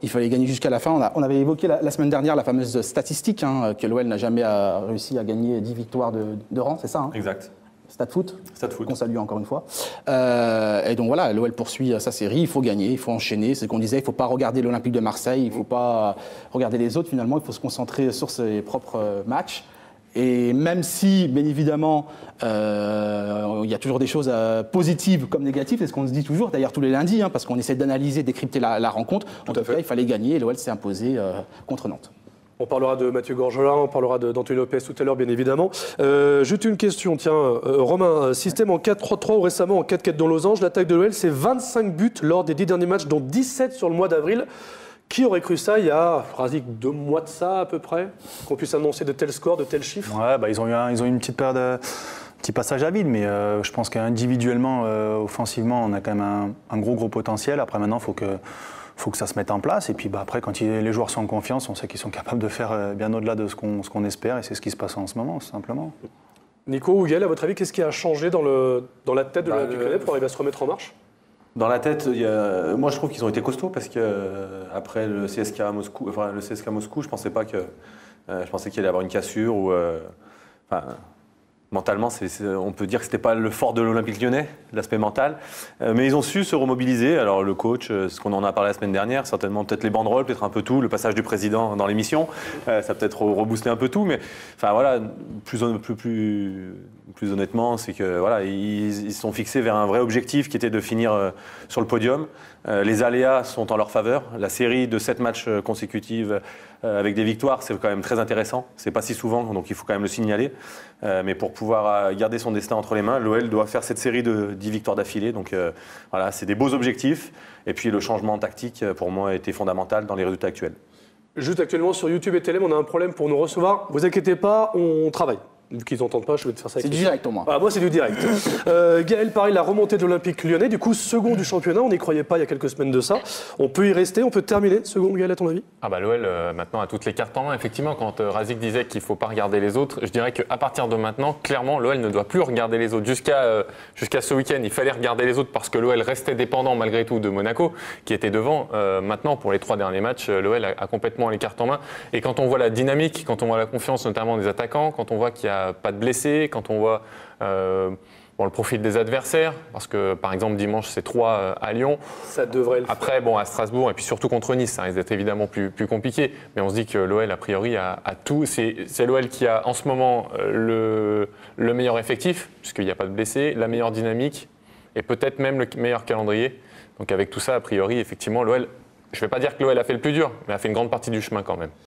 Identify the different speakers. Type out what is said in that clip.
Speaker 1: il fallait gagner jusqu'à la fin. On avait évoqué la semaine dernière la fameuse statistique, hein, que l'OL n'a jamais réussi à gagner 10 victoires de rang, c'est ça, hein?
Speaker 2: Exact.
Speaker 1: Stade Foot,
Speaker 2: qu'on
Speaker 1: salue encore une fois. Et donc voilà, l'OL poursuit sa série, il faut gagner, il faut enchaîner. C'est ce qu'on disait, il ne faut pas regarder l'Olympique de Marseille, il ne faut pas regarder les autres. Finalement, il faut se concentrer sur ses propres matchs. Et même si, bien évidemment, il y a toujours des choses positives comme négatives, c'est ce qu'on se dit toujours, d'ailleurs tous les lundis, hein, parce qu'on essaie d'analyser, décrypter la rencontre. En tout cas, il fallait gagner et l'OL s'est imposé contre Nantes.
Speaker 3: On parlera de Mathieu Gorgelin, on parlera d'Anthony Lopez tout à l'heure, bien évidemment. Juste une question, tiens, Romain, système en 4-3-3 ou récemment en 4-4 dans Losange, l'attaque de l'OL, c'est 25 buts lors des 10 derniers matchs, dont 17 sur le mois d'avril. Qui aurait cru ça il y a, Razik, 2 mois de ça à peu près, qu'on puisse annoncer de tels scores, de tels chiffres?
Speaker 4: Ouais, bah, ils ont eu une petite période, petit passage à vide, mais je pense qu'individuellement, offensivement, on a quand même un gros potentiel. Après, maintenant, il faut que ça se mette en place. Et puis après, quand les joueurs sont en confiance, on sait qu'ils sont capables de faire bien au-delà de ce qu'on espère. Et c'est ce qui se passe en ce moment, simplement.
Speaker 3: Nico ou Gaël, à votre avis, qu'est-ce qui a changé dans la tête du Lyonnais pour arriver à se remettre en marche?
Speaker 2: Dans la tête, moi je trouve qu'ils ont été costauds parce que après le CSKA Moscou, je pensais pas que je pensais qu'il allait y avoir une cassure ou mentalement, on peut dire que c'était pas le fort de l'Olympique Lyonnais, l'aspect mental, mais ils ont su se remobiliser. Alors le coach, ce qu'on en a parlé la semaine dernière, certainement peut-être les banderoles, peut-être un peu tout, le passage du président dans l'émission, ça a peut-être reboosté un peu tout, mais enfin voilà, plus honnêtement, c'est que voilà, ils se sont fixés vers un vrai objectif qui était de finir sur le podium. Les aléas sont en leur faveur. La série de 7 matchs consécutifs avec des victoires, c'est quand même très intéressant. C'est pas si souvent, donc il faut quand même le signaler. Mais pour pouvoir garder son destin entre les mains, l'OL doit faire cette série de 10 victoires d'affilée. Donc voilà, c'est des beaux objectifs. Et puis le changement tactique, pour moi, a été fondamental dans les résultats actuels.
Speaker 3: Juste actuellement sur YouTube et Télém, on a un problème pour nous recevoir. Vous inquiétez pas, on travaille. Vu qu'ils n'entendent pas, je vais te faire ça.
Speaker 1: C'est du direct au moins.
Speaker 3: Ah, moi, c'est du direct. Gaël, pareil, la remontée de l'Olympique Lyonnais, du coup, second du championnat, on n'y croyait pas il y a quelques semaines de ça. On peut y rester, on peut terminer second, Gaël, à ton avis?
Speaker 5: Ah bah l'OL maintenant a toutes les cartes en main. Effectivement, quand Razik disait qu'il ne faut pas regarder les autres, je dirais qu'à partir de maintenant, clairement, l'OL ne doit plus regarder les autres. Jusqu'à ce week-end, il fallait regarder les autres parce que l'OL restait dépendant malgré tout de Monaco, qui était devant. Maintenant, pour les 3 derniers matchs, l'OL a complètement les cartes en main. Et quand on voit la dynamique, quand on voit la confiance notamment des attaquants, quand on voit qu'il n'y a pas de blessés, quand on voit le profil des adversaires, parce que par exemple dimanche c'est 3 à Lyon.
Speaker 3: Ça devrait le faire.
Speaker 5: Après, à Strasbourg et puis surtout contre Nice, ça risque d'être évidemment plus compliqué. Mais on se dit que l'OL a priori a tout. C'est l'OL qui a en ce moment le meilleur effectif, puisqu'il n'y a pas de blessés, la meilleure dynamique et peut-être même le meilleur calendrier. Donc avec tout ça, a priori, effectivement, l'OL, je ne vais pas dire que l'OL a fait le plus dur, mais a fait une grande partie du chemin quand même.